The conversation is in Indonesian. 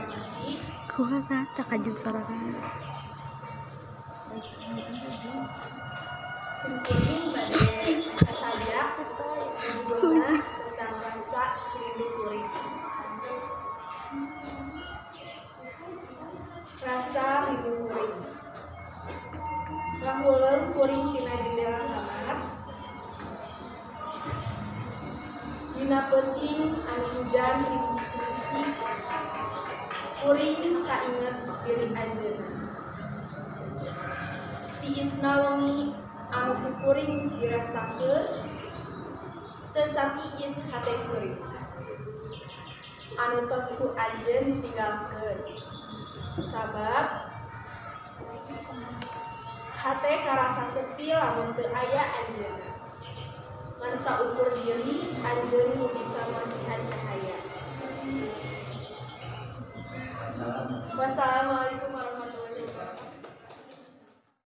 proklamasi kuasa tak kajum sorangan singkuring badai saja judulna tentang rasa rindu kuring. Rasa rindu kuring. Lahuleun kuring tina jendela kamar. Dina penting anu hujan rintik-rintik, kuring kainget diri anjeunna. Tiisna wengi anu ku kuring dirasakeun teu satiis hate kuring. Anu tos ku anjeun ditinggalkeun. Sabab hate karasa sepi lamun teu aya anjeunna. Ngan saukur diri anjeun nu bisa